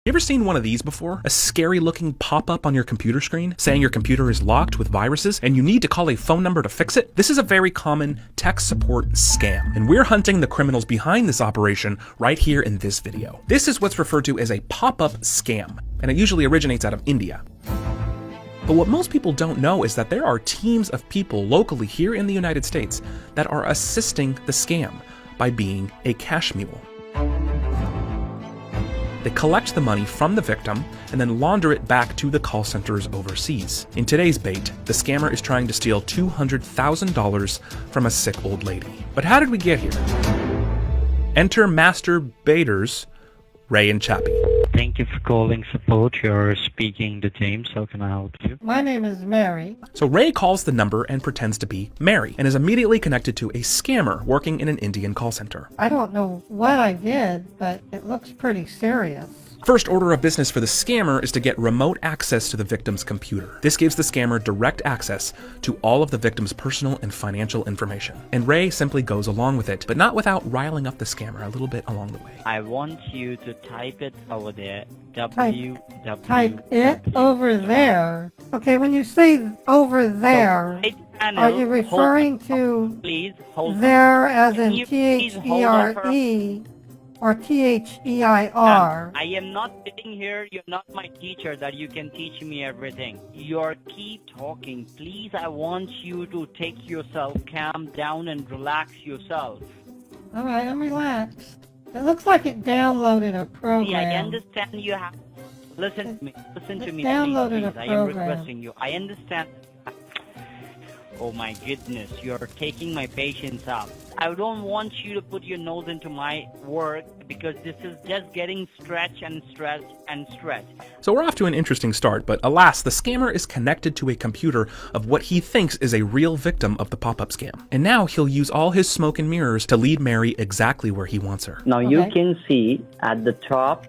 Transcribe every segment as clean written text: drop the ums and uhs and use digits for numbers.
You ever seen one of these before? A scary looking pop-up on your computer screen saying your computer is locked with viruses and you need to call a phone number to fix it? This is a very common tech support scam, and we're hunting the criminals behind this operation right here in this video. This is what's referred to as a pop-up scam, and it usually originates out of India. But what most people don't know is that there are teams of people locally here in the United States that are assisting the scam by being a cash mule. They collect the money from the victim and then launder it back to the call centers overseas. In today's bait, the scammer is trying to steal $200,000 from a sick old lady. But how did we get here? Enter master baiters, Ray and Chappie. Thank you for calling support. You're speaking to James. How can I help you? My name is Mary. So Ray calls the number and pretends to be Mary and is immediately connected to a scammer working in an Indian call center. I don't know what I did, but it looks pretty serious. First order of business for the scammer is to get remote access to the victim's computer. This gives the scammer direct access to all of the victim's personal and financial information. And Ray simply goes along with it, but not without riling up the scammer a little bit along the way. I want you to type it over there. Type it over there. Okay, when you say over there, are you referring to please hold there as in Can you please hold on for T-H-E-R-E or T-H-E-I-R? I am not sitting here. You're not my teacher that you can teach me everything. You're keep talking. Please, I want you to take yourself, calm down and relax yourself. All right, I'm relaxed. It looks like it downloaded a program. See, I understand you have... Listen to me. Listen to me, downloaded please. a I am program. requesting you. I understand. Oh my goodness, you're taking my patience up. I don't want you to put your nose into my work because this is just getting stretched and stretched and stretched. So we're off to an interesting start, but alas, the scammer is connected to a computer of what he thinks is a real victim of the pop-up scam. And now he'll use all his smoke and mirrors to lead Mary exactly where he wants her. Now you can see at the top,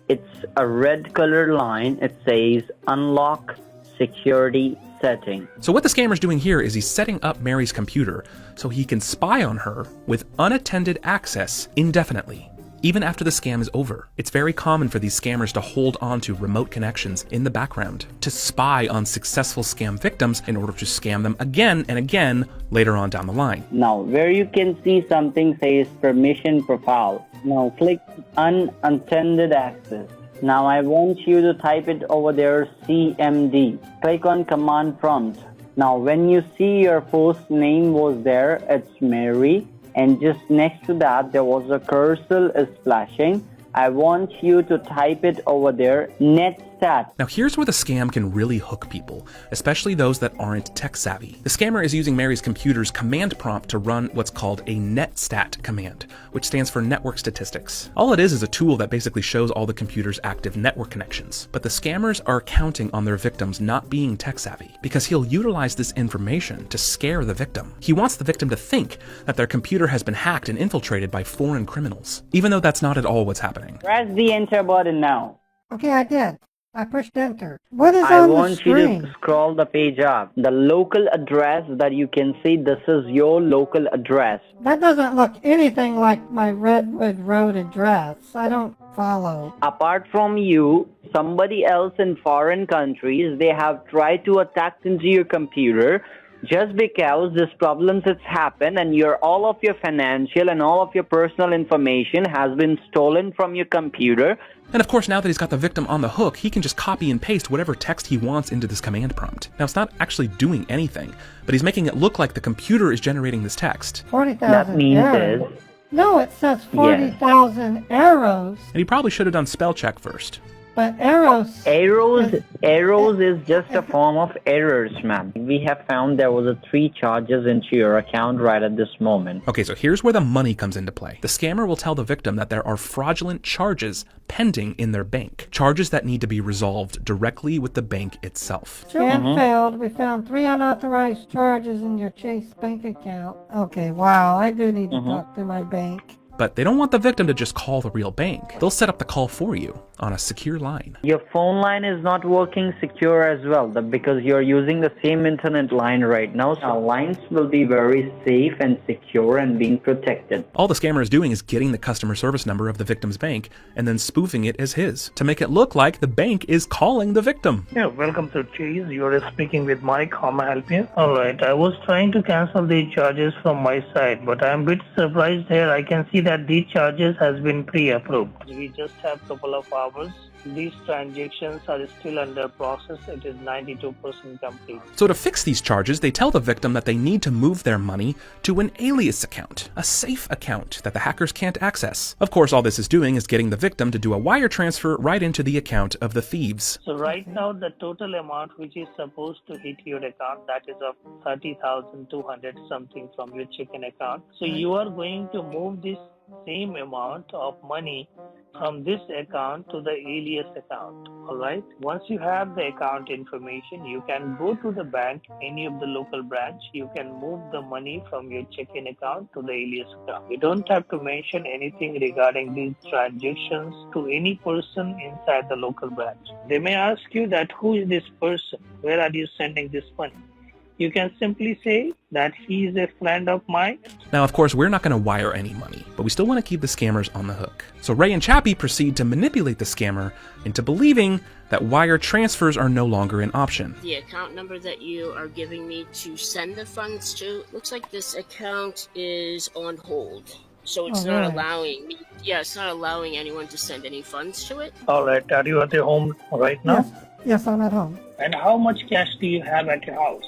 it's a red color line. It says unlock security setting. So what the scammer's doing here is he's setting up Mary's computer so he can spy on her with unattended access indefinitely, even after the scam is over. It's very common for these scammers to hold on to remote connections in the background to spy on successful scam victims in order to scam them again and again later on down the line. Now where you can see something says permission profile. Now click unattended access. Now I want you to type it over there, CMD. Click on command prompt. Now when you see your first name was there, it's Mary. And just next to that, there was a cursor is flashing. I want you to type it over there, netstat. Now here's where the scam can really hook people, especially those that aren't tech savvy. The scammer is using Mary's computer's command prompt to run what's called a netstat command, which stands for network statistics. All it is a tool that basically shows all the computer's active network connections. But the scammers are counting on their victims not being tech savvy because he'll utilize this information to scare the victim. He wants the victim to think that their computer has been hacked and infiltrated by foreign criminals, even though that's not at all what's happening. Press the enter button now. Okay, I did. I pushed enter. What is I on the want you screen? to scroll the page up. The local address that you can see, this is your local address. That doesn't look anything like my Redwood Road address. I don't follow. Apart from you, somebody else in foreign countries, they have tried to attack into your computer just because this problems has happened and all of your financial and all of your personal information has been stolen from your computer. And of course, now that he's got the victim on the hook, he can just copy and paste whatever text he wants into this command prompt. Now, it's not actually doing anything, but he's making it look like the computer is generating this text. 40,000 That means arrows. No, it says 40,000 arrows. And he probably should have done spell check first. But arrows... Arrows is just a form of errors, ma'am. We have found there was 3 charges into your account right at this moment. Okay, so here's where the money comes into play. The scammer will tell the victim that there are fraudulent charges pending in their bank. Charges that need to be resolved directly with the bank itself. Scan failed. We found 3 unauthorized charges in your Chase bank account. Okay, wow, I do need to talk to my bank. But they don't want the victim to just call the real bank. They'll set up the call for you on a secure line. Your phone line is not working secure as well because you're using the same internet line right now. So our lines will be very safe and secure and being protected. All the scammer is doing is getting the customer service number of the victim's bank and then spoofing it as his to make it look like the bank is calling the victim. Yeah, welcome to Cheese. You're speaking with Mike. How may I help you? Alright, I was trying to cancel the charges from my side, but I'm a bit surprised here. I can see that these charges has been pre-approved. We just have a couple of hours. These transactions are still under process. It is 92% complete. So to fix these charges, they tell the victim that they need to move their money to an alias account, a safe account that the hackers can't access. Of course, all this is doing is getting the victim to do a wire transfer right into the account of the thieves. So right now, the total amount which is supposed to hit your account, that is of 30,200 something from your checking account. So you are going to move this same amount of money from this account to the alias account. Alright, once you have the account information, you can go to the bank, any of the local branch. You can move the money from your checking account to the alias account. You don't have to mention anything regarding these transactions to any person inside the local branch. They may ask you that who is this person, where are you sending this money? You can simply say that he is a friend of mine. Now, of course, we're not going to wire any money, but we still want to keep the scammers on the hook. So Ray and Chappie proceed to manipulate the scammer into believing that wire transfers are no longer an option. The account number that you are giving me to send the funds to, looks like this account is on hold. So it's not allowing me, it's not allowing anyone to send any funds to it. Alright, are you at your home right now? Yes, I'm at home. And how much cash do you have at your house?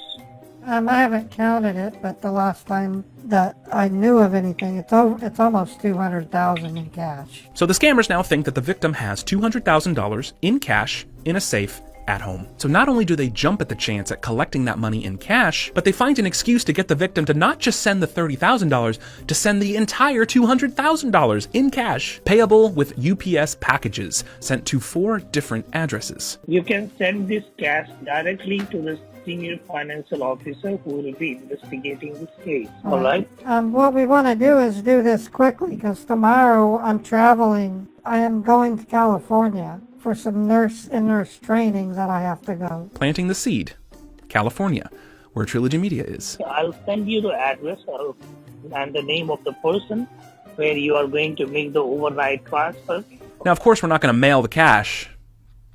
I haven't counted it, but the last time that I knew of anything, it's almost $200,000 in cash. So the scammers now think that the victim has $200,000 in cash in a safe at home. So not only do they jump at the chance at collecting that money in cash, but they find an excuse to get the victim to not just send the $30,000, to send the entire $200,000 in cash, payable with UPS packages sent to 4 different addresses. You can send this cash directly to the senior financial officer who will be investigating this case. Alright? What we want to do is do this quickly because tomorrow I'm traveling. I am going to California for some nurse training that I have to go. Planting the seed, California, where Trilogy Media is. I'll send you the address and the name of the person where you are going to make the overnight transfer. Now, of course, we're not going to mail the cash,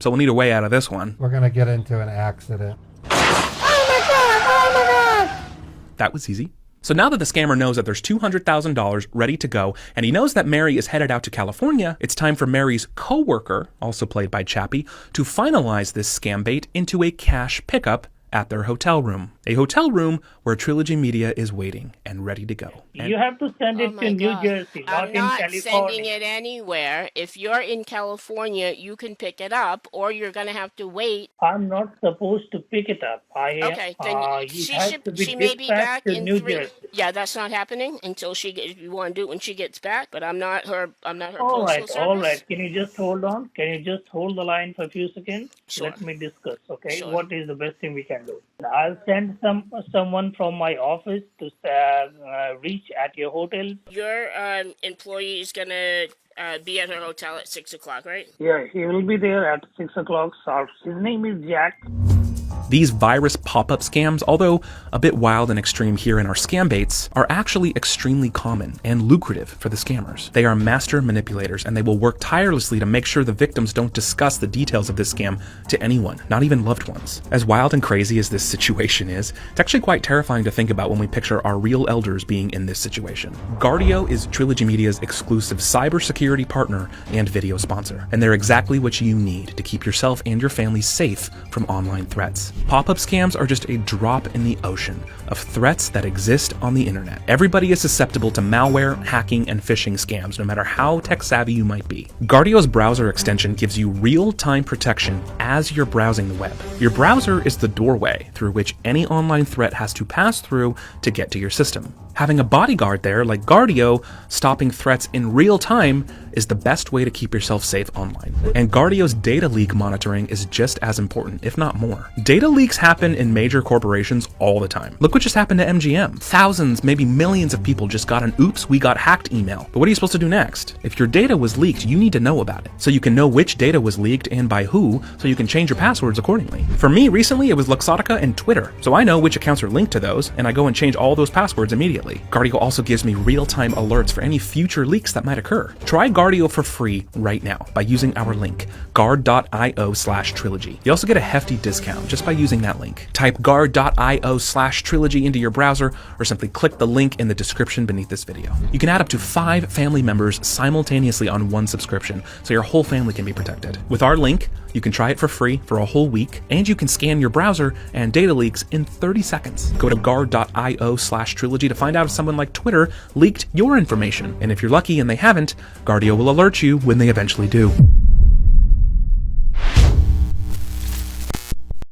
so we'll need a way out of this one. We're going to get into an accident. Oh my God! That was easy. So now that the scammer knows that there's $200,000 ready to go, and he knows that Mary is headed out to California, it's time for Mary's co-worker, also played by Chappie, to finalize this scam bait into a cash pickup at their hotel room. A hotel room where Trilogy Media is waiting and ready to go. You have to send it to New Jersey, not in California. I'm not sending it anywhere. If you're in California, you can pick it up, or you're going to have to wait. I'm not supposed to pick it up. Okay, then she may be back in 3. Yeah, that's not happening until you want to do it when she gets back, but I'm not her postal service. All right. Can you just hold on? Can you just hold the line for a few seconds? Sure. Let me discuss, okay? Sure. What is the best thing we can do? I'll send someone from my office to reach at your hotel. Your employee is going to be at her hotel at 6 o'clock, right? Yeah, he will be there at 6 o'clock sharp. His name is Jack. These virus pop-up scams, although a bit wild and extreme here in our scam baits, are actually extremely common and lucrative for the scammers. They are master manipulators, and they will work tirelessly to make sure the victims don't discuss the details of this scam to anyone, not even loved ones. As wild and crazy as this situation is, it's actually quite terrifying to think about when we picture our real elders being in this situation. Guardio is Trilogy Media's exclusive cybersecurity partner and video sponsor, and they're exactly what you need to keep yourself and your family safe from online threats. Pop-up scams are just a drop in the ocean of threats that exist on the internet. Everybody is susceptible to malware, hacking, and phishing scams, no matter how tech-savvy you might be. Guardio's browser extension gives you real-time protection as you're browsing the web. Your browser is the doorway through which any online threat has to pass through to get to your system. Having a bodyguard there, like Guardio, stopping threats in real time is the best way to keep yourself safe online. And Guardio's data leak monitoring is just as important, if not more. Data leaks happen in major corporations all the time. Look what just happened to MGM. Thousands, maybe millions of people just got an oops, we got hacked email. But what are you supposed to do next? If your data was leaked, you need to know about it. So you can know which data was leaked and by who, so you can change your passwords accordingly. For me, recently it was Luxottica and Twitter. So I know which accounts are linked to those, and I go and change all those passwords immediately. Guardio also gives me real-time alerts for any future leaks that might occur. Try Guardio for free right now by using our link, guard.io/trilogy. You also get a hefty discount just by using that link. Type guard.io/trilogy into your browser, or simply click the link in the description beneath this video. You can add up to 5 family members simultaneously on one subscription, so your whole family can be protected. With our link, you can try it for free for a whole week, and you can scan your browser and data leaks in 30 seconds. Go to guard.io/trilogy to find out if someone like Twitter leaked your information. And if you're lucky and they haven't, Guardio will alert you when they eventually do.